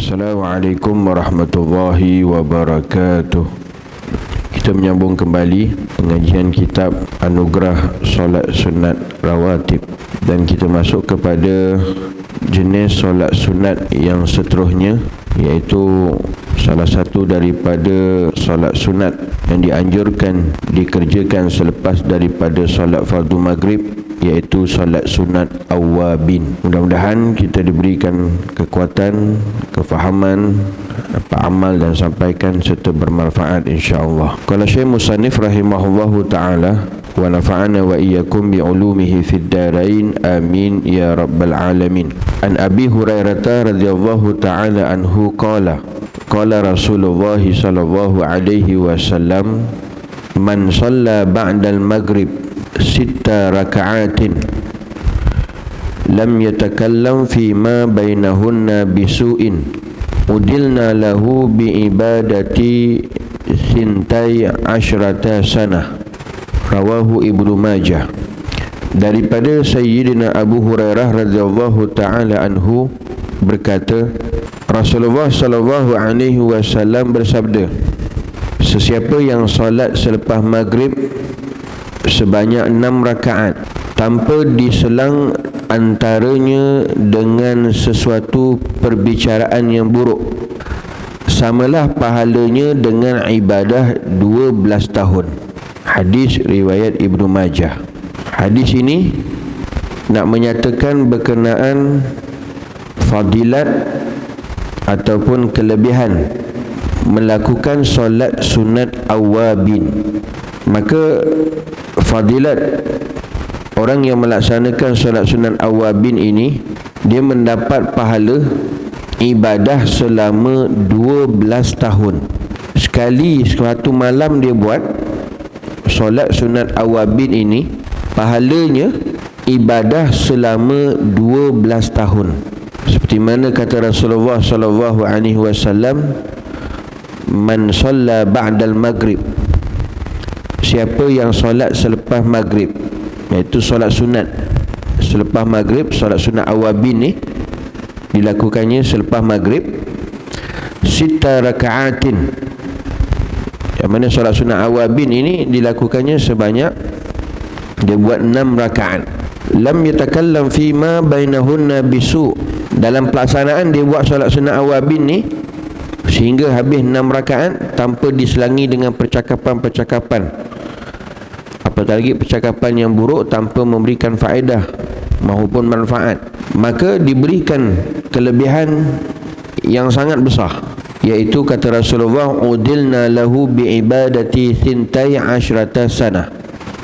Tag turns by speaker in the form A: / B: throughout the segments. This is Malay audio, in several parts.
A: Assalamualaikum warahmatullahi wabarakatuh. Kita menyambung kembali pengajian kitab Anugerah Solat Sunat Rawatib, dan kita masuk kepada jenis solat sunat yang seterusnya, iaitu salah satu daripada solat sunat yang dianjurkan dikerjakan selepas daripada solat fardu maghrib, iaitu solat sunat awabin. Mudah-mudahan kita diberikan kekuatan, kefahaman apa amal dan sampaikan serta bermanfaat insya-Allah. Qala Syekh Musannif rahimahullahu taala wa nafa'ana wa iyyakum bi ulumihi fid darain amin ya rabbal alamin. An Abi Hurairah radhiyallahu taala anhu qala qala Rasulullah sallallahu alaihi wasallam man shalla ba'dal maghrib sita raka'atin lam yatakallam fi ma bainahunna bisu'in udilna lahu bi ibadati sintai asyrata sanah. Rawahu Ibnu Majah. Daripada Sayyidina Abu Hurairah radhiyallahu taala anhu berkata, Rasulullah sallallahu alaihi wasallam bersabda, sesiapa yang solat selepas maghrib sebanyak 6 rakaat tanpa diselang antaranya dengan sesuatu perbicaraan yang buruk, samalah pahalanya dengan ibadah 12 tahun. Hadis riwayat Ibnu Majah. Hadis ini nak menyatakan berkenaan fadilat ataupun kelebihan melakukan solat sunat awabin. Maka fadilat orang yang melaksanakan solat sunat awabin ini, dia mendapat pahala ibadah selama 12 tahun. Sekali suatu malam dia buat solat sunat awabin ini, pahalanya ibadah selama 12 tahun. Seperti mana kata Rasulullah sallallahu alaihi wasallam, man shalla ba'dal maghrib, siapa yang solat selepas maghrib, iaitu solat sunat selepas maghrib. Solat sunat awabin ni dilakukannya selepas maghrib, sita raka'atin, yang mana solat sunat awabin ini dilakukannya sebanyak, dia buat 6 rakaat. Lam yatakallam fi ma bainahunna bisu, dalam pelaksanaan dia buat solat sunat awabin ni sehingga habis 6 rakaat tanpa diselangi dengan percakapan-percakapan, apatah lagi percakapan yang buruk tanpa memberikan faedah maupun manfaat. Maka diberikan kelebihan yang sangat besar, iaitu kata Rasulullah, udilna lahu bi ibadati sintai asyrata sanah,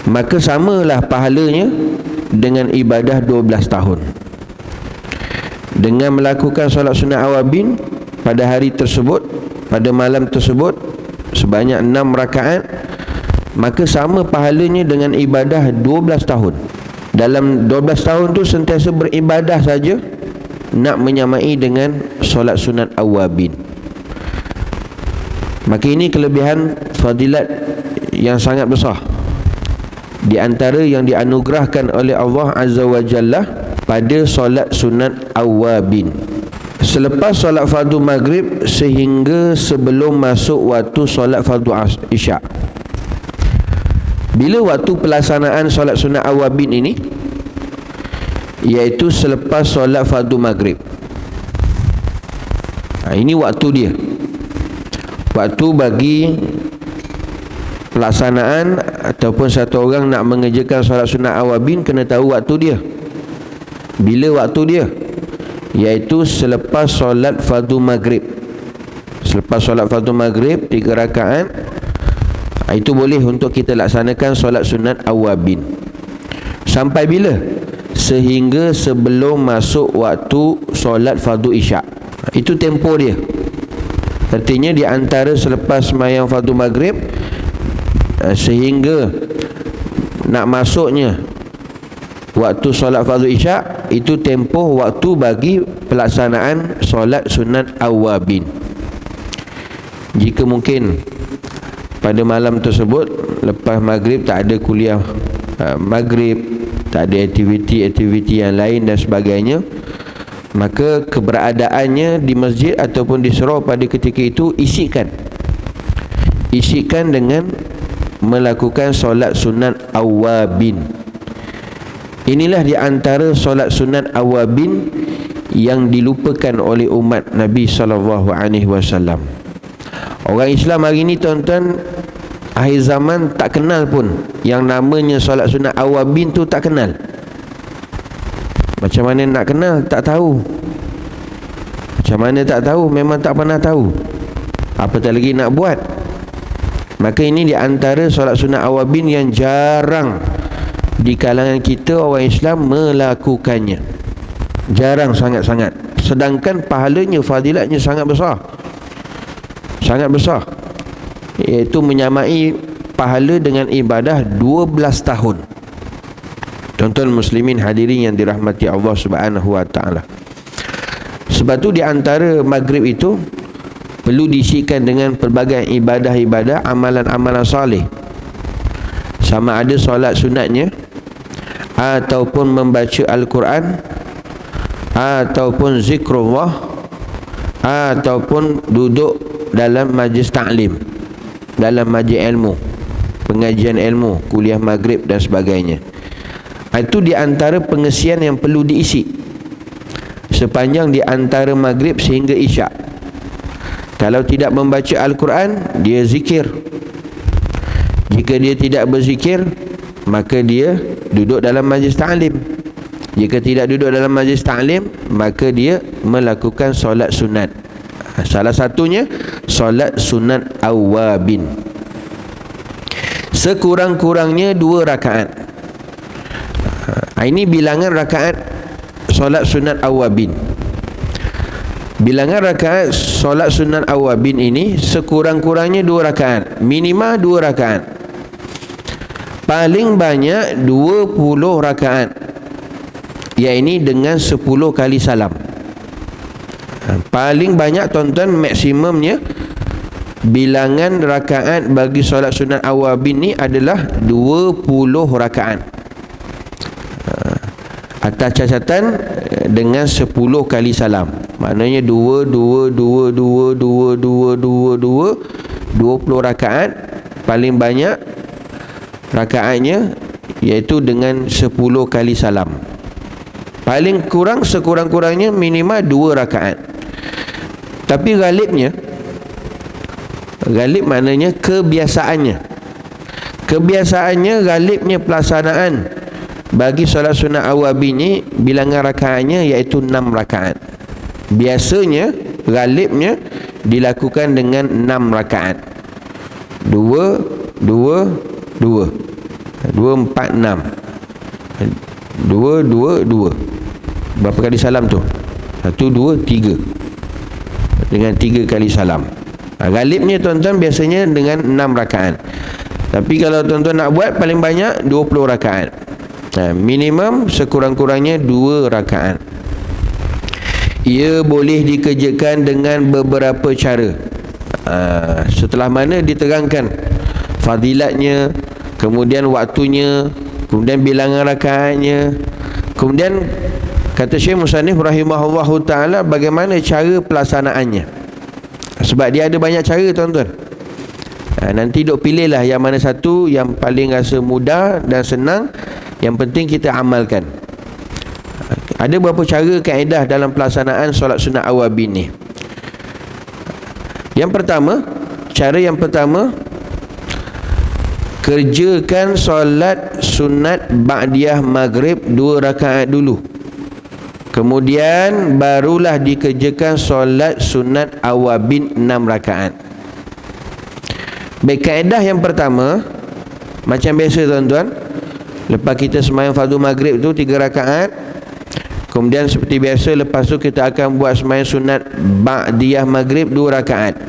A: maka samalah pahalanya dengan ibadah 12 tahun. Dengan melakukan solat sunat awabin pada hari tersebut, pada malam tersebut sebanyak 6 rakaat, maka sama pahalanya dengan ibadah 12 tahun. Dalam 12 tahun tu sentiasa beribadah saja, nak menyamai dengan solat sunat awabin. Maka ini kelebihan fadilat yang sangat besar, di antara yang dianugerahkan oleh Allah Azza wa Jalla pada solat sunat awabin. Selepas solat fardu maghrib sehingga sebelum masuk waktu solat fardu isyak. Bila waktu pelaksanaan solat sunat awabin ini? Iaitu selepas solat fardu maghrib. Ini waktu dia. Waktu bagi pelaksanaan ataupun satu orang nak mengerjakan solat sunat awabin, kena tahu waktu dia. Bila waktu dia? Iaitu selepas solat fardu maghrib. Selepas solat fardu maghrib 3 rakaat, itu boleh untuk kita laksanakan solat sunat awabin. Sampai bila? Sehingga sebelum masuk waktu solat fardu isyak. Itu tempoh dia. Artinya di antara selepas sembahyang fardu maghrib sehingga nak masuknya waktu solat fardu isyak, itu tempoh waktu bagi pelaksanaan solat sunat awabin. Jika mungkin pada malam tersebut lepas maghrib tak ada kuliah maghrib, tak ada aktiviti-aktiviti yang lain dan sebagainya, maka keberadaannya di masjid ataupun di surau pada ketika itu isikan dengan melakukan solat sunat awabin. Inilah di antara solat sunat awabin yang dilupakan oleh umat Nabi SAW. Orang Islam hari ni tuan-tuan, akhir zaman tak kenal pun yang namanya solat sunat awabin tu, tak kenal. Macam mana nak kenal? Tak tahu. Macam mana tak tahu? Memang tak pernah tahu. Apatah lagi nak buat. Maka ini di antara solat sunat awabin yang jarang di kalangan kita orang Islam melakukannya. Jarang sangat-sangat. Sedangkan pahalanya, fadilatnya sangat besar. Sangat besar. Iaitu menyamai pahala dengan ibadah 12 tahun. Tuan-tuan muslimin hadirin yang dirahmati Allah Subhanahu wa taala. Sebab tu di antara maghrib itu perlu diisikan dengan pelbagai ibadah-ibadah, amalan-amalan soleh. Sama ada solat sunatnya, ataupun membaca Al-Quran, ataupun zikrullah, ataupun duduk dalam majlis ta'lim, dalam majlis ilmu, pengajian ilmu, kuliah maghrib dan sebagainya. Itu di antara pengesian yang perlu diisi sepanjang di antara maghrib sehingga isyak. Kalau tidak membaca Al-Quran, dia zikir. Jika dia tidak berzikir, maka dia duduk dalam majlis ta'lim. Jika tidak duduk dalam majlis ta'lim, maka dia melakukan solat sunat. Salah satunya solat sunat awabin. Sekurang-kurangnya 2 rakaat. Ini bilangan rakaat solat sunat awabin. Bilangan rakaat solat sunat awabin ini sekurang-kurangnya 2 rakaat. Minima 2 rakaat. Paling banyak 20 rakaat. Iaitu dengan 10 kali salam. Paling banyak tuan-tuan, maksimumnya bilangan rakaat bagi solat sunat awabin ni adalah 20 rakaat. Atas catatan dengan 10 kali salam. Maknanya 20 rakaat. Paling banyak rakaatnya iaitu dengan 10 kali salam. Paling kurang, sekurang-kurangnya minimal 2 rakaat. Tapi galib maknanya kebiasaannya galibnya pelaksanaan bagi solat sunat awabin ni, bilangan rakaatnya iaitu 6 rakaat. Biasanya galibnya dilakukan dengan 6 rakaat. 2 4 6 2 berapa kali salam tu? 1 2 3 dengan 3 kali salam. Galibnya tuan-tuan biasanya dengan 6 rakaat. Tapi kalau tuan-tuan nak buat, paling banyak 20 rakaat. Minimum sekurang-kurangnya 2 rakaat. Ia boleh dikerjakan dengan beberapa cara. Setelah mana diterangkan fadilatnya, kemudian waktunya, kemudian bilangan rakaatnya, kemudian kata Syekh Musannif rahimahullahu ta'ala bagaimana cara pelaksanaannya. Sebab dia ada banyak cara tuan-tuan. Nanti duk pilihlah yang mana satu yang paling rasa mudah dan senang, yang penting kita amalkan. Ada beberapa cara kaedah dalam pelaksanaan solat sunat awabin ni. Cara yang pertama, kerjakan solat sunat ba'diyah maghrib 2 rakaat dulu. Kemudian barulah dikerjakan solat sunat awabin 6 rakaat. Baik, kaedah yang pertama, macam biasa tuan-tuan, lepas kita sembahyang fardu maghrib tu 3 rakaat, kemudian seperti biasa lepas tu kita akan buat sembahyang sunat ba'diyah maghrib 2 rakaat.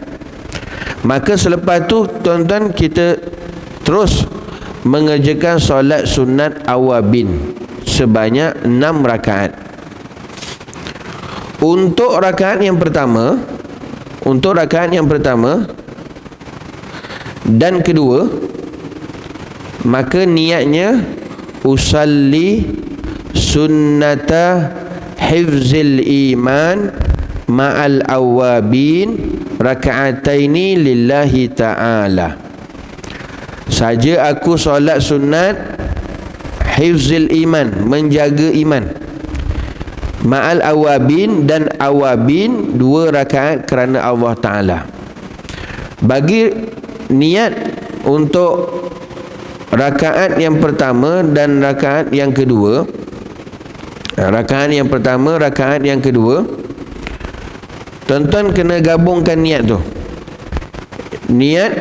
A: Maka selepas tu tuan-tuan, kita terus mengerjakan solat sunat awabin sebanyak 6 rakaat. Untuk rakaat yang pertama dan kedua, maka niatnya usalli sunnata hifzil iman ma'al awabin raka'ataini lillahi ta'ala. Saja aku solat sunat hifzil iman, menjaga iman, ma'al awabin, dan awabin 2 rakaat kerana Allah Ta'ala. Bagi niat untuk rakaat yang pertama dan rakaat yang kedua, rakaat yang pertama, rakaat yang kedua, tuan-tuan kena gabungkan niat tu. Niat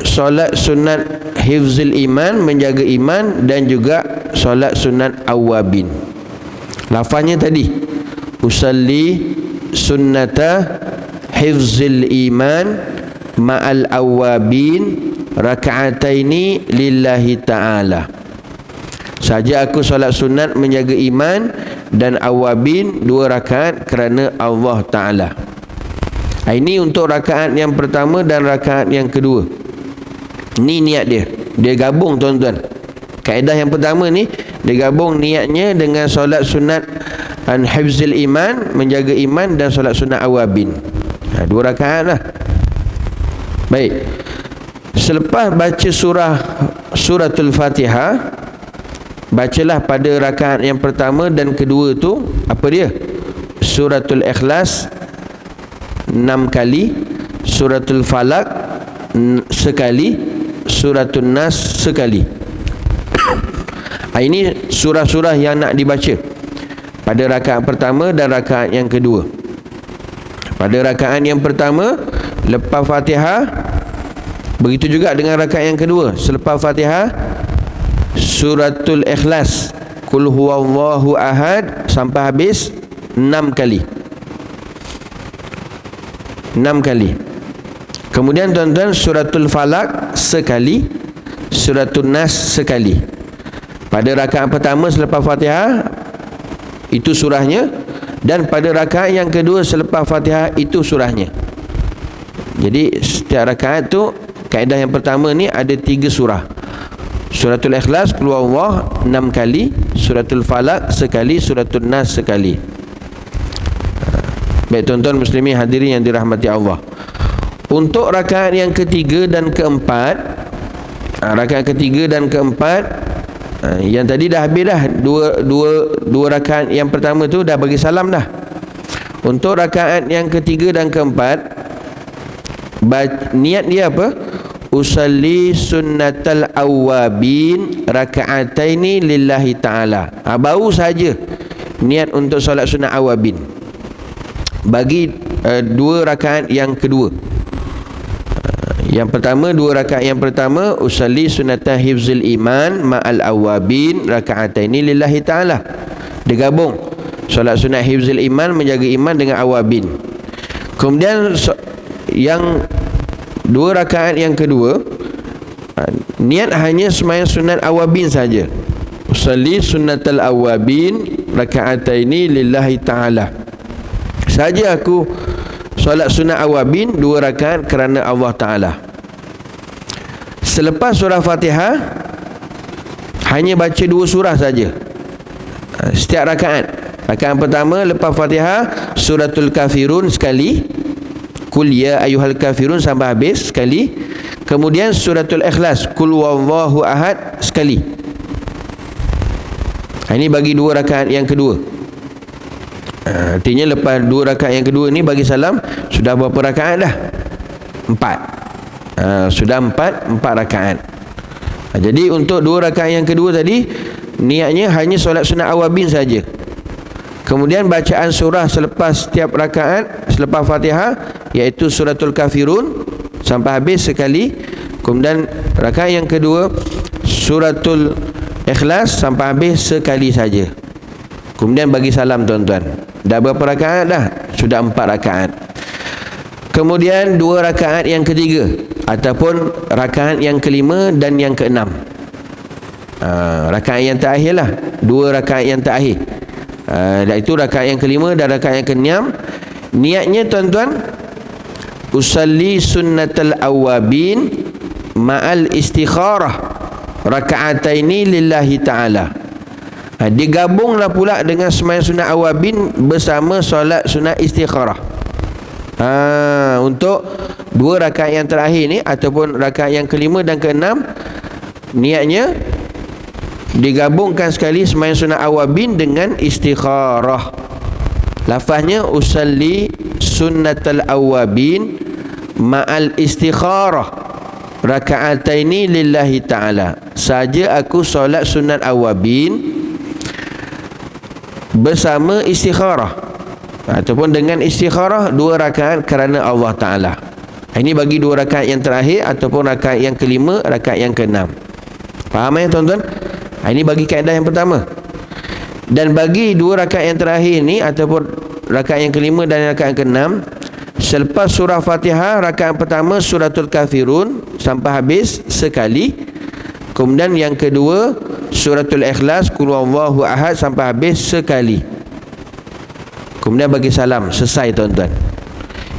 A: solat sunat hifzil iman, menjaga iman, dan juga solat sunat awabin. Lafaznya tadi, usalli sunnata hifzil iman ma'al awabin raka'ataini lillahi ta'ala. Saja aku solat sunat menjaga iman dan awabin 2 rakaat kerana Allah Ta'ala. Ini untuk rakaat yang pertama dan rakaat yang kedua. Ni niat dia. Dia gabung, tuan-tuan. Kaedah yang pertama ni, dia gabung niatnya dengan solat sunat hifzil iman, menjaga iman, dan solat sunat awabin. 2 rakaat lah. Baik. Selepas baca suratul Fatihah, bacalah pada rakaat yang pertama dan kedua tu, apa dia? Suratul Ikhlas 6 kali, suratul Falak sekali, suratul Nas sekali. Ini surah-surah yang nak dibaca pada rakaat pertama dan rakaat yang kedua. Pada rakaat yang pertama, lepas Fatihah, begitu juga dengan rakaat yang kedua. Selepas Fatihah, suratul Ikhlas, Qul huwallahu ahad, sampai habis 6 kali. 6 kali. Kemudian tuan-tuan, suratul Falak sekali, suratul Nas sekali. Pada rakaat pertama selepas Fatihah, itu surahnya, dan pada rakaat yang kedua selepas Fatihah, itu surahnya. Jadi setiap rakaat tu, kaedah yang pertama ni ada 3 surah. Suratul Ikhlas, Qul huwallahu 6 kali, suratul Falak sekali, suratul Nas sekali. Baik tuan-tuan muslimin hadirin yang dirahmati Allah. Untuk rakaat yang ketiga dan keempat, rakaat ketiga dan keempat, yang tadi dah habis dah. Dua rakaat yang pertama tu dah bagi salam dah. Untuk rakaat yang ketiga dan keempat, niat dia apa? Usalli sunnatal awabin raka'ataini lillahi ta'ala. Baru saja niat untuk solat sunat awabin bagi 2 rakaat yang kedua. Yang pertama, 2 rakaat yang pertama, usalli sunnata hifzil iman ma'al awabin raka'ataini lillahi ta'ala. Dia gabung solat sunat hifzil iman, menjaga iman, dengan awabin. Kemudian yang 2 rakaat yang kedua, niat hanya sembahyang sunat awabin saja. Usalli sunnatal awabin raka'ataini lillahi ta'ala. Saja aku solat sunat awabin 2 rakaat kerana Allah Ta'ala. Selepas surah Fatihah, hanya baca 2 surah saja setiap rakaat. Rakaat pertama lepas Fatihah, suratul Kafirun sekali, Qul ya ayyuhal kafirun sampai habis sekali. Kemudian suratul Ikhlas, Qul huwallahu ahad sekali. Ini bagi 2 rakaat yang kedua. Artinya lepas 2 rakaat yang kedua ni bagi salam, sudah berapa rakaat dah? 4. Sudah 4 rakaat. Jadi untuk 2 rakaat yang kedua tadi, niatnya hanya solat sunat awabin saja. Kemudian bacaan surah selepas setiap rakaat selepas Fatihah, iaitu suratul Kafirun sampai habis sekali. Kemudian rakaat yang kedua, suratul Ikhlas sampai habis sekali saja. Kemudian bagi salam, tuan-tuan. Dah berapa rakaat dah? Sudah 4 rakaat. Kemudian 2 rakaat yang ketiga, ataupun rakaat yang kelima dan yang keenam. Rakaat yang terakhir lah, 2 rakaat yang terakhir. Iaitu rakaat yang kelima dan rakaat yang keenam. Niatnya tuan-tuan, usalli sunnatal awabin ma'al istikharah raka'ataini lillahi ta'ala. Digabunglah pula dengan sembahyang sunat awabin bersama solat sunat istikharah. Untuk 2 rakaat yang terakhir ni ataupun rakaat yang kelima dan keenam, niatnya digabungkan sekali sembahyang sunat awabin dengan istikharah. Lafaznya usalli sunnatal awabin ma'al istikharah raka'ataini lillahi ta'ala. Saja aku solat sunat awabin bersama istikharah ataupun dengan istikharah 2 rakaat kerana Allah Ta'ala. Ini bagi 2 rakaat yang terakhir ataupun rakaat yang kelima, rakaat yang keenam. Faham ya tuan-tuan? Ini bagi kaedah yang pertama. Dan bagi 2 rakaat yang terakhir ni ataupun rakaat yang kelima dan rakaat yang keenam, selepas surah Fatihah, rakaat pertama suratul kafirun sampai habis sekali. Kemudian yang kedua suratul ikhlas qul huwallahu ahad sampai habis sekali. Kemudian bagi salam, selesai tuan-tuan.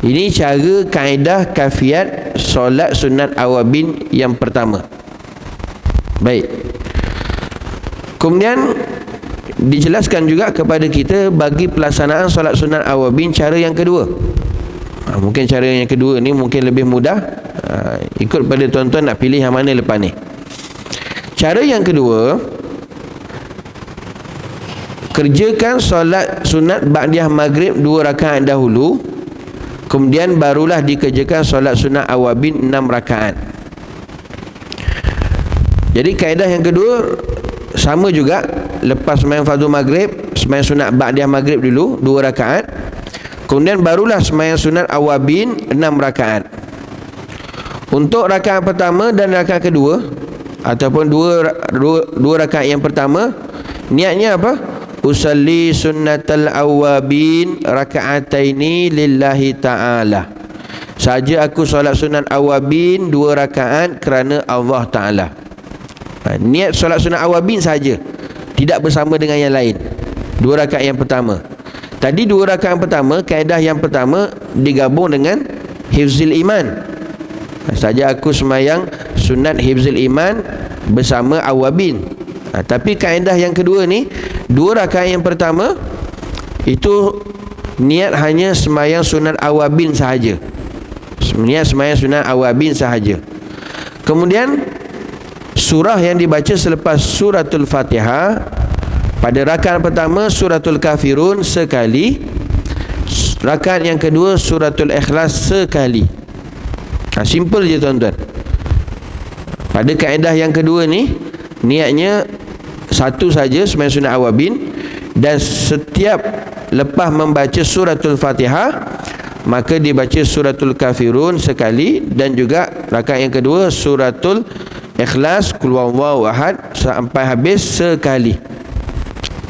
A: Ini cara kaedah kafiat solat sunat awabin yang pertama. Baik. Kemudian dijelaskan juga kepada kita bagi pelaksanaan solat sunat awabin cara yang kedua. Mungkin cara yang kedua ni mungkin lebih mudah. Ikut pada tuan-tuan nak pilih yang mana lepas ni. Cara yang kedua, kerjakan solat sunat ba'diyah maghrib 2 rakaat dahulu, kemudian barulah dikerjakan solat sunat awabin 6 rakaat. Jadi kaedah yang kedua sama juga. Lepas sembahyang fardu maghrib, sembahyang sunat ba'diyah maghrib dulu 2 rakaat, kemudian barulah sembahyang sunat awabin 6 rakaat. Untuk rakaat pertama dan rakaat kedua ataupun dua rakaat yang pertama, niatnya apa? Usalli sunnatal awabin raka'ataini lillahi ta'ala. Saja aku solat sunat awabin 2 rakaat kerana Allah Ta'ala. Niat solat sunat awabin saja, tidak bersama dengan yang lain. 2 rakaat yang pertama. Tadi 2 rakaat yang pertama, kaedah yang pertama digabung dengan hifzil iman. Saja aku semayang sunat hifzil iman bersama awabin. Tapi kaedah yang kedua ni, 2 rakaat yang pertama itu niat hanya semayang sunat awabin sahaja. Niat semayang sunat awabin sahaja. Kemudian surah yang dibaca selepas suratul Fatihah, pada rakaat pertama suratul kafirun sekali, rakaat yang kedua suratul ikhlas sekali. Simple je tuan-tuan. Pada kaedah yang kedua ni, niatnya satu saja sembahyang sunat awabin, dan setiap lepas membaca suratul Fatihah maka dibaca suratul kafirun sekali, dan juga rakaat yang kedua suratul ikhlas qul huwallahu ahad sampai habis sekali.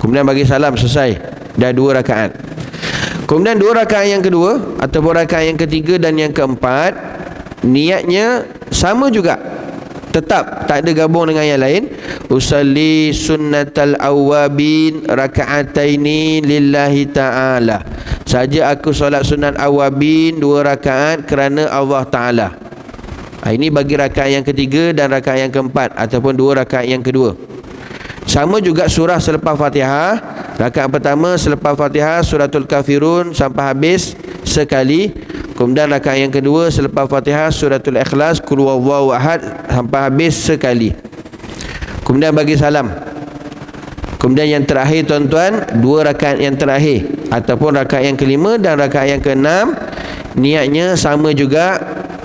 A: Kemudian bagi salam, selesai. Dah 2 rakaat. Kemudian 2 rakaat yang kedua ataupun rakaat yang ketiga dan yang keempat, niatnya sama juga, tetap tak ada gabung dengan yang lain. Usalli sunnatal awabin raka'ataini lillahi ta'ala. Saja aku solat sunat awabin 2 rakaat kerana Allah Ta'ala. Ini bagi rakaat yang ketiga dan rakaat yang keempat ataupun 2 rakaat yang kedua. Sama juga surah selepas Fatihah. Rakaat pertama selepas Fatihah suratul kafirun sampai habis sekali. Kemudian rakaat yang kedua selepas Fatihah suratul ikhlas qul huwallahu ahad sampai habis sekali. Kemudian bagi salam. Kemudian yang terakhir tuan-tuan, 2 rakaat yang terakhir ataupun rakaat yang kelima dan rakaat yang keenam, niatnya sama juga,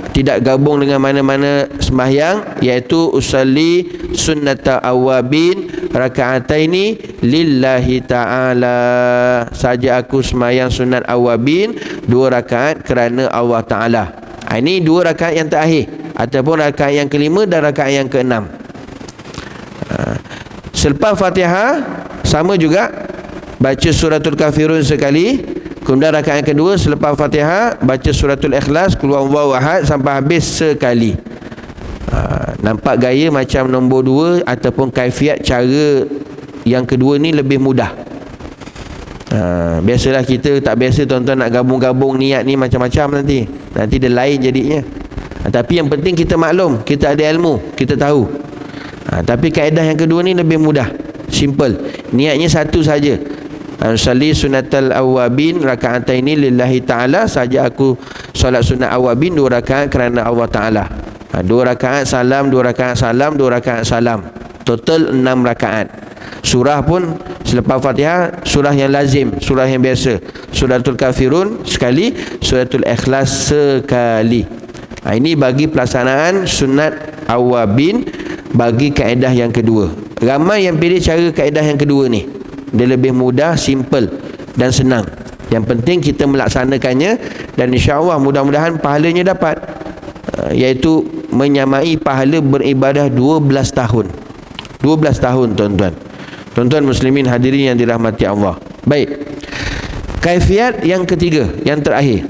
A: tidak gabung dengan mana-mana sembahyang, iaitu usalli sunnata awabin raka'ataini lillahi ta'ala. Saja aku sembahyang sunat awabin 2 rakaat kerana Allah Ta'ala. Ini 2 rakaat yang terakhir ataupun rakaat yang kelima dan rakaat yang keenam. Selepas Fatihah sama juga, baca suratul kafirun sekali. Kemudian rakaat yang kedua selepas Fatihah baca suratul ikhlas qul huwallahu ahad sampai habis sekali. Nampak gaya macam nombor 2 ataupun kaifiat cara yang kedua ni lebih mudah. Biasalah kita tak biasa tuan-tuan nak gabung-gabung niat ni macam-macam, nanti dia lain jadinya. Tapi yang penting kita maklum, kita ada ilmu, kita tahu. Tapi kaedah yang kedua ni lebih mudah. Simple. Niatnya satu saja. Usalli sunnatal awabin raka'ataini lillahi ta'ala, saja aku solat sunat awabin 2 rakaat kerana Allah Ta'ala. 2 rakaat salam, 2 rakaat salam, 2 rakaat salam. Total 6 rakaat. Surah pun selepas Fatihah, surah yang lazim, surah yang biasa. Suratul Kafirun sekali, suratul Ikhlas sekali. Ini bagi pelaksanaan sunat awabin bagi kaedah yang kedua. Ramai yang pilih cara kaedah yang kedua ni. Dia lebih mudah, simple dan senang. Yang penting kita melaksanakannya, dan insya-Allah mudah-mudahan pahalanya dapat, iaitu menyamai pahala beribadah 12 tahun. 12 tahun tuan-tuan. Tuan-tuan muslimin hadirin yang dirahmati Allah. Baik. Kaifiat yang ketiga, yang terakhir.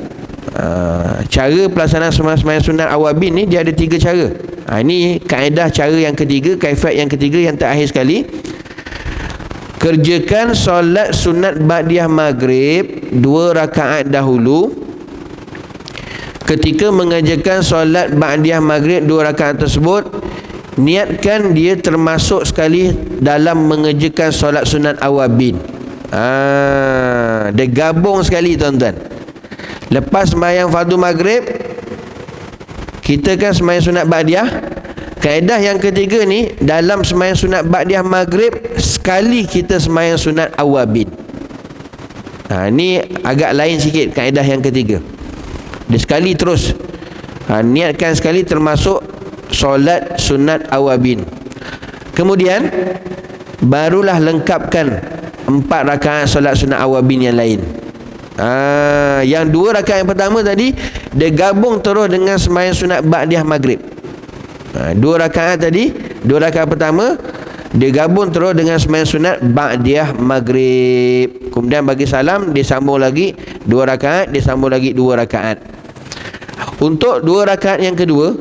A: Cara pelaksanaan sembahyang sunat awabin ni dia ada 3 cara. Ini kaedah cara yang ketiga, kaifiat yang ketiga yang terakhir sekali. Kerjakan solat sunat ba'diyah maghrib 2 rakaat dahulu. Ketika mengerjakan solat ba'diyah maghrib 2 rakaat tersebut, niatkan dia termasuk sekali dalam mengerjakan solat sunat awabin. Dia gabung sekali tuan-tuan. Lepas sembahyang fardu maghrib, kita kan sembahyang sunat ba'diyah. Kaedah yang ketiga ni, dalam sembahyang sunat ba'diyah maghrib sekali kita sembahyang sunat awabin. Ni agak lain sikit kaedah yang ketiga. Dia sekali terus. Niatkan sekali termasuk solat sunat awabin. Kemudian barulah lengkapkan 4 rakaat solat sunat awabin yang lain. Yang 2 rakaat yang pertama tadi dia gabung terus dengan sembahyang sunat ba'diyah maghrib. 2 rakaat tadi, 2 rakaat pertama dia gabung terus dengan sembahyang sunat ba'diyah maghrib. Kemudian bagi salam dia sambung lagi 2 rakaat, dia sambung lagi 2 rakaat. Untuk 2 rakaat yang kedua,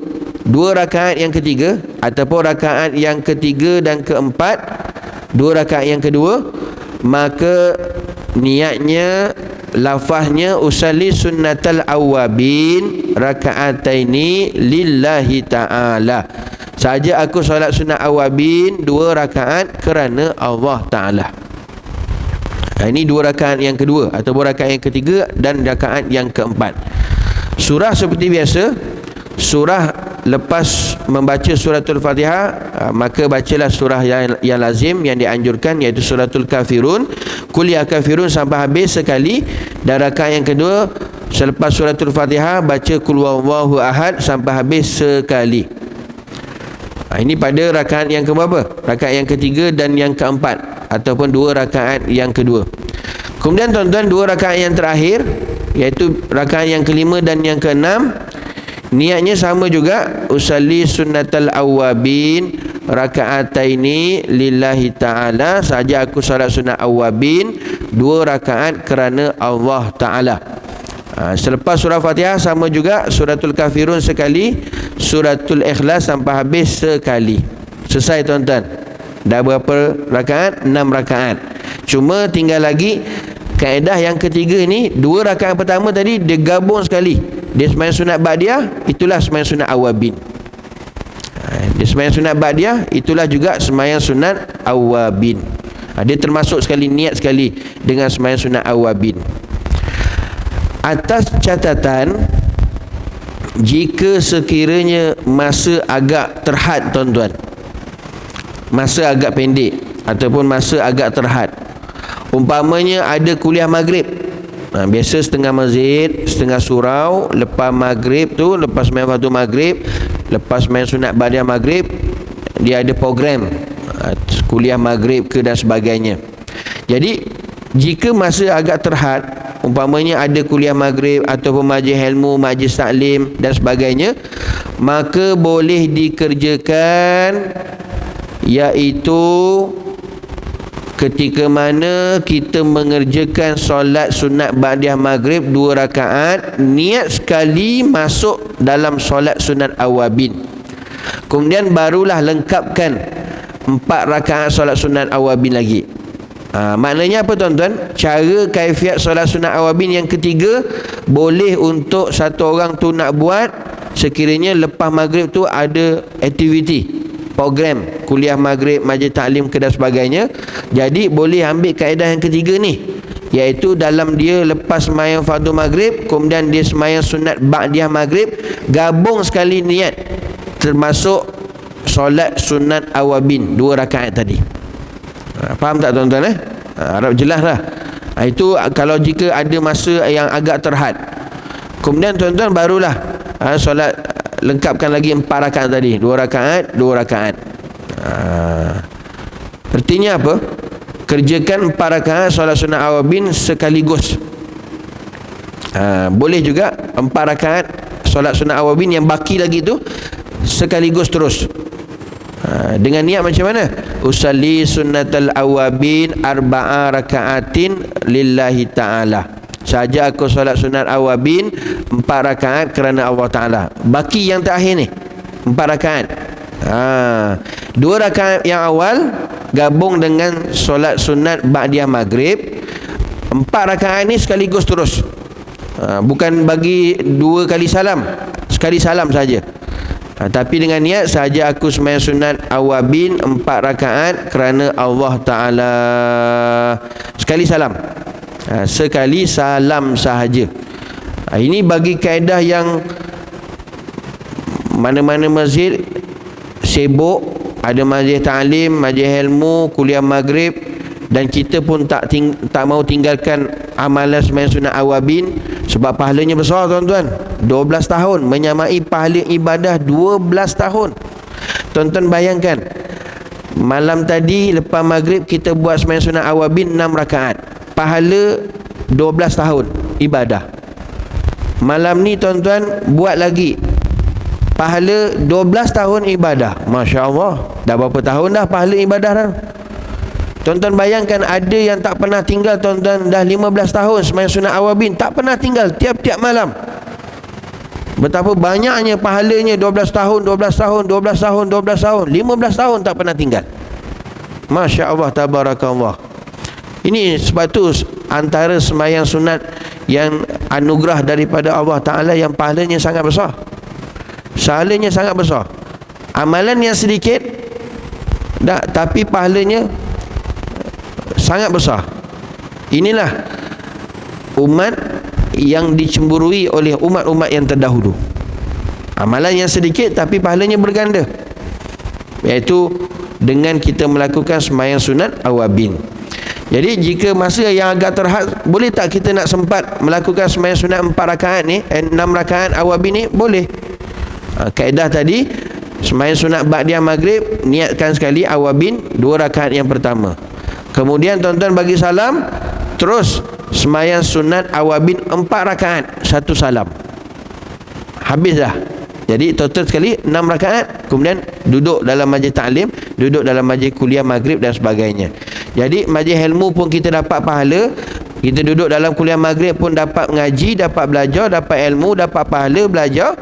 A: 2 rakaat yang ketiga ataupun rakaat yang ketiga dan keempat, 2 rakaat yang kedua, maka niatnya, lafaznya usalli sunnatal awabin raka'ataini lillahi ta'ala, saja aku solat sunat awabin 2 rakaat kerana Allah Ta'ala. Ini 2 rakaat yang kedua ataupun rakaat yang ketiga dan rakaat yang keempat. Surah seperti biasa. Surah lepas membaca suratul Fatihah, maka bacalah surah yang lazim yang dianjurkan, iaitu suratul Kafirun, Qul ya Kafirun sampai habis sekali. Dan rakaat yang kedua selepas suratul Fatihah baca Qul huwallahu ahad sampai habis sekali. Ini pada rakaat yang keberapa? Rakaat yang ketiga dan yang keempat, ataupun 2 rakaat yang kedua. Kemudian tuan-tuan, 2 rakaat yang terakhir, iaitu rakaat yang kelima dan yang keenam, niatnya sama juga, usalli sunnatal awabin raka'ataini lillahi ta'ala, saja aku solat sunat awabin 2 rakaat kerana Allah Ta'ala. Selepas surah Fatihah sama juga, suratul Kafirun sekali, suratul Ikhlas sampai habis sekali. Selesai tuan-tuan. Dah berapa rakaat? 6 rakaat. Cuma tinggal lagi kaedah yang ketiga ni. 2 rakaat pertama tadi dia gabung sekali. Dia sembahyang sunat ba'diyah, itulah sembahyang sunat awabin. Dia sembahyang sunat ba'diyah, itulah juga sembahyang sunat awabin. Dia termasuk sekali, niat sekali dengan sembahyang sunat awabin. Atas catatan, jika sekiranya masa agak terhad tuan-tuan, masa agak pendek ataupun masa agak terhad, umpamanya ada kuliah maghrib, biasa setengah masjid, setengah surau, lepas maghrib tu, lepas sembahyang fardu maghrib, lepas sembahyang sunat ba'diyah maghrib, dia ada program kuliah maghrib ke dan sebagainya. Jadi jika masa agak terhad, umpamanya ada kuliah maghrib ataupun majlis ilmu, majlis taklim dan sebagainya, maka boleh dikerjakan, iaitu ketika mana kita mengerjakan solat sunat ba'diyah maghrib 2 rakaat, niat sekali masuk dalam solat sunat awabin. Kemudian barulah lengkapkan 4 rakaat solat sunat awabin lagi. Maknanya apa tuan-tuan? Cara kaifiat solat sunat awabin yang ketiga, boleh untuk satu orang tu nak buat sekiranya lepas maghrib tu ada aktiviti, program kuliah maghrib, majlis taklim ke dan sebagainya. Jadi boleh ambil kaedah yang ketiga ni, iaitu dalam dia lepas sembahyang fardu maghrib, kemudian dia sembahyang sunat ba'diyah maghrib, gabung sekali niat termasuk solat sunat awabin 2 rakaat tadi. Faham tak tuan-tuan? Harap jelas lah. Itu kalau jika ada masa yang agak terhad. Kemudian tuan-tuan barulah solat, lengkapkan lagi 4 rakaat tadi, 2 rakaat 2 rakaat. Artinya apa? Kerjakan 4 rakaat solat sunat awabin sekaligus. Boleh juga 4 rakaat solat sunat awabin yang baki lagi tu sekaligus terus. Dengan niat macam mana? Usalli sunnatal awabin 4 rakaatin lillahi ta'ala. Saja aku solat sunat awabin 4 rakaat kerana Allah Ta'ala. Baki yang terakhir ni 4 rakaat. 2 rakaat yang awal gabung dengan solat sunat ba'diyah maghrib. 4 rakaat ni sekaligus terus. Bukan bagi 2 kali salam, sekali salam saja. Tapi dengan niat saja aku sembahyang sunat awabin 4 rakaat kerana Allah Ta'ala. Sekali salam, sekali salam sahaja. Ini bagi kaedah yang mana-mana masjid sibuk, ada majlis ta'lim, majlis ilmu, kuliah maghrib, dan kita pun tak mau tinggalkan amalan sembahyang sunat awabin sebab pahalanya besar tuan-tuan. 12 tahun menyamai pahala ibadah 12 tahun. Tuan-tuan bayangkan, malam tadi lepas maghrib kita buat sembahyang sunat awabin 6 rakaat, pahala 12 tahun ibadah. Malam ni tuan-tuan buat lagi, pahala 12 tahun ibadah. Masya Allah, dah berapa tahun dah pahala ibadah dah. Tuan-tuan bayangkan, ada yang tak pernah tinggal tuan-tuan, dah 15 tahun sembahyang sunat awabin, tak pernah tinggal, tiap-tiap malam. Betapa banyaknya pahalanya. 12 tahun, 12 tahun, 12 tahun, 12 tahun, 15 tahun tak pernah tinggal. Masya Allah, tabarakallah. Ini sebab tu antara sembahyang sunat yang anugerah daripada Allah Ta'ala yang pahalanya sangat besar. Pahalanya sangat besar. Amalan yang sedikit tapi pahalanya sangat besar. Inilah umat yang dicemburui oleh umat-umat yang terdahulu. Amalan yang sedikit tapi pahalanya berganda, iaitu dengan kita melakukan sembahyang sunat awabin. Jadi jika masa yang agak terhad, boleh tak kita nak sempat melakukan sembahyang sunat 4 rakaat ni, 6 rakaat awabin ni? Boleh. Kaedah tadi, sembahyang sunat ba'diyah maghrib, niatkan sekali awabin 2 rakaat yang pertama. Kemudian tuan-tuan bagi salam, terus sembahyang sunat awabin 4 rakaat, 1 salam. Habis dah. Jadi total sekali 6 rakaat. Kemudian duduk dalam majlis taklim, duduk dalam majlis kuliah maghrib dan sebagainya. Jadi majlis ilmu pun kita dapat pahala. Kita duduk dalam kuliah maghrib pun dapat mengaji, dapat belajar, dapat ilmu, dapat pahala belajar.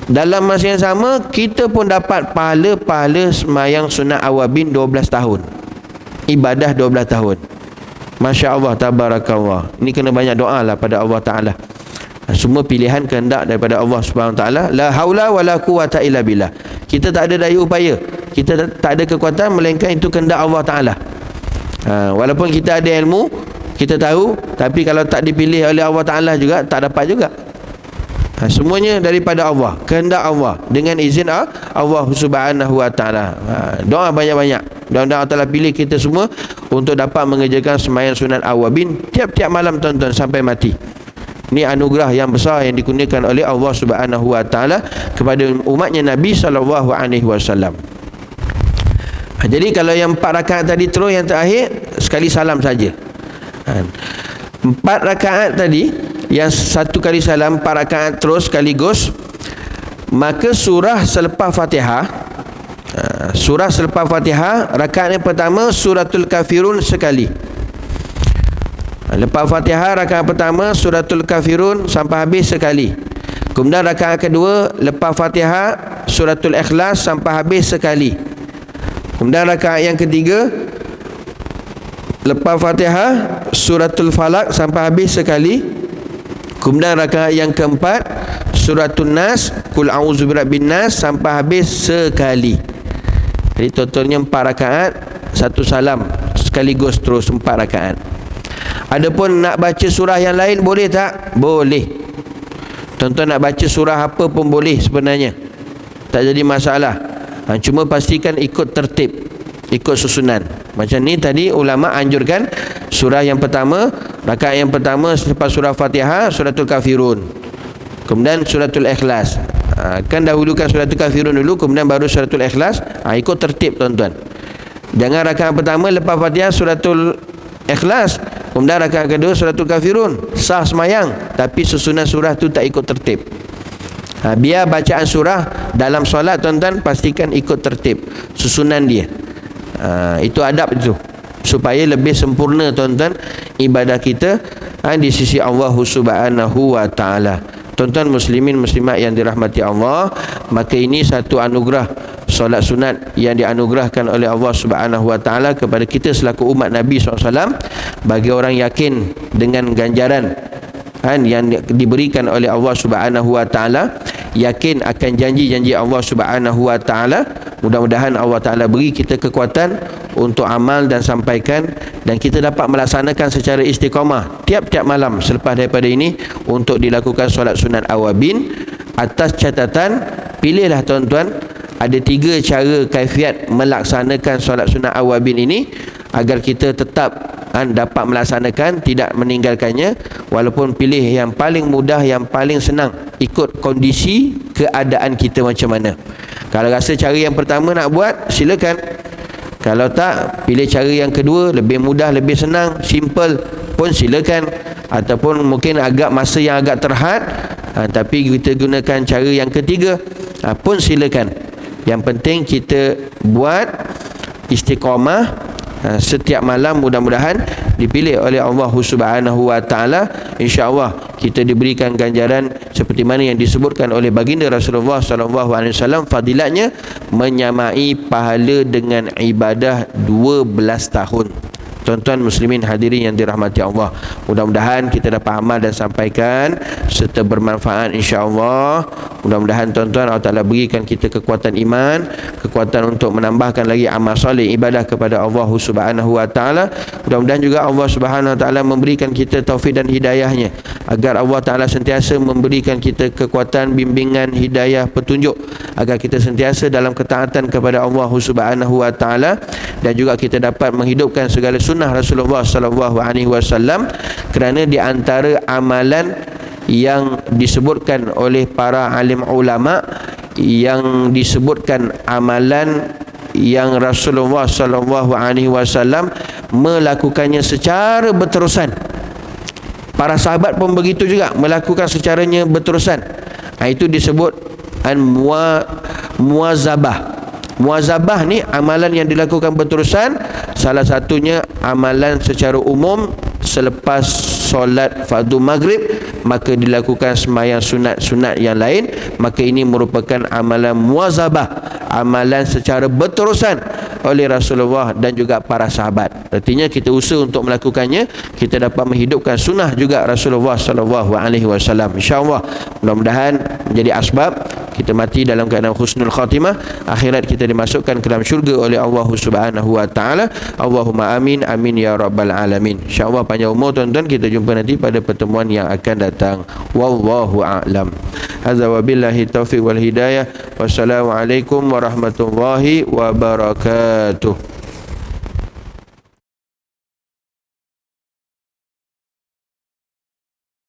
A: Dalam masa yang sama kita pun dapat pahala sembahyang sunat awabin 12 tahun. Ibadah 12 tahun. Masya Allah, tabarakallah. Ini kena banyak doa lah pada Allah Ta'ala. Semua pilihan kehendak daripada Allah Subhanahu Wa Ta'ala. La haula wa la quwata illa billah. Kita tak ada daya upaya, kita tak ada kekuatan, melainkan itu kehendak Allah Ta'ala. Walaupun kita ada ilmu, kita tahu, tapi kalau tak dipilih oleh Allah Ta'ala juga, tak dapat juga. Semuanya daripada Allah, kehendak Allah, dengan izin Allah Subhanahu Wa Ta'ala. Doa banyak-banyak. Mudah-mudahan Allah Ta'ala pilih kita semua untuk dapat mengerjakan sembahyang sunat awabin tiap-tiap malam tuan-tuan sampai mati. Ini anugerah yang besar yang dikurniakan oleh Allah Subhanahu Wa Ta'ala kepada umatnya Nabi SAW. Jadi kalau yang 4 rakaat tadi terus, yang terakhir sekali salam saja. 4 rakaat tadi, yang 1 kali salam, 4 rakaat terus sekaligus, maka surah selepas Fatihah, surah selepas Fatihah, rakaat yang pertama suratul kafirun sekali. Lepas Fatihah rakaat pertama suratul kafirun sampai habis sekali. Kemudian rakaat kedua lepas Fatihah suratul ikhlas sampai habis sekali. Kemudian rakaat yang ketiga lepas Fatihah suratul falak sampai habis sekali. Kemudian rakaat yang keempat suratul nas, qul a'udzu birabbin nas sampai habis sekali. Jadi totalnya 4 rakaat, 1 salam, sekaligus terus 4 rakaat. Adapun nak baca surah yang lain boleh tak? Boleh. Tuan-tuan nak baca surah apa pun boleh sebenarnya, tak jadi masalah. Cuma pastikan ikut tertib, ikut susunan. Macam ni tadi ulama anjurkan surah yang pertama, rakaat yang pertama selepas surah Fatihah, suratul Kafirun, kemudian suratul Ikhlas. Kan dahulukan suratul Kafirun dulu, kemudian baru suratul Ikhlas. Ikut tertib tuan-tuan. Jangan rakaat pertama lepas Fatihah suratul Ikhlas, kemudian rakaat kedua suratul Kafirun. Sah semayang, tapi susunan surah tu tak ikut tertib. Biar bacaan surah dalam solat tuan-tuan pastikan ikut tertib, susunan dia. Itu adab itu, supaya lebih sempurna tuan-tuan ibadah kita di sisi Allah Subhanahu wa taala. Tuan-tuan muslimin muslimat yang dirahmati Allah, maka ini satu anugerah solat sunat yang dianugerahkan oleh Allah Subhanahu wa taala kepada kita selaku umat Nabi SAW. Bagi orang yakin dengan ganjaran yang diberikan oleh Allah Subhanahu wa taala, yakin akan janji-janji Allah Subhanahu wa taala, mudah-mudahan Allah taala beri kita kekuatan untuk amal dan sampaikan, dan kita dapat melaksanakan secara istiqamah tiap-tiap malam selepas daripada ini untuk dilakukan solat sunat awabin. Atas catatan, pilihlah tuan-tuan, ada 3 cara kaifiat melaksanakan solat sunat awabin ini agar kita tetap dapat melaksanakan, tidak meninggalkannya. Walaupun pilih yang paling mudah, yang paling senang, ikut kondisi keadaan kita macam mana. Kalau rasa cara yang pertama nak buat, silakan. Kalau tak, pilih cara yang kedua, lebih mudah, lebih senang, simple pun silakan. Ataupun mungkin agak masa yang agak terhad, tapi kita gunakan cara yang ketiga, pun silakan. Yang penting kita buat istiqamah setiap malam, mudah-mudahan dipilih oleh Allah Subhanahu wa taala. Insya-Allah kita diberikan ganjaran seperti mana yang disebutkan oleh baginda Rasulullah sallallahu alaihi wasallam, fadilatnya menyamai pahala dengan ibadah 12 tahun. Tuan-tuan muslimin hadirin yang dirahmati Allah, mudah-mudahan kita dapat amal dan sampaikan serta bermanfaat insya-Allah. Mudah-mudahan tuan-tuan Allah Ta'ala berikan kita kekuatan iman, kekuatan untuk menambahkan lagi amal soleh ibadah kepada Allah Subhanahu wa taala. Mudah-mudahan juga Allah Subhanahu wa taala memberikan kita taufik dan hidayahnya, agar Allah Ta'ala sentiasa memberikan kita kekuatan, bimbingan, hidayah, petunjuk, agar kita sentiasa dalam ketaatan kepada Allah Subhanahu wa taala, dan juga kita dapat menghidupkan segala sunnah Rasulullah sallallahu alaihi wasallam. Kerana di antara amalan yang disebutkan oleh para alim ulama, yang disebutkan amalan yang Rasulullah sallallahu alaihi wasallam melakukannya secara berterusan. Para sahabat pun begitu juga, melakukan secaranya berterusan. Itu disebut muazabah. Muazabah ni amalan yang dilakukan berterusan. Salah satunya amalan secara umum selepas solat fardu maghrib, maka dilakukan sembahyang sunat-sunat yang lain, maka ini merupakan amalan muazabah, amalan secara berterusan oleh Rasulullah dan juga para sahabat. Artinya kita usaha untuk melakukannya, kita dapat menghidupkan sunnah juga Rasulullah sallallahu alaihi wasallam. Insya-Allah mudah-mudahan menjadi asbab kita mati dalam keadaan husnul khatimah, akhirat kita dimasukkan ke dalam syurga oleh Allah Subhanahu wa taala. Allahumma amin, amin ya rabbal alamin. Insya-Allah panjang umur tuan-tuan, kita jumpa nanti pada pertemuan yang akan datang. Wallahu a'lam. Hadza wabillahi taufiq wal hidayah. Wassalamualaikum warahmatullahi wabarakatuh.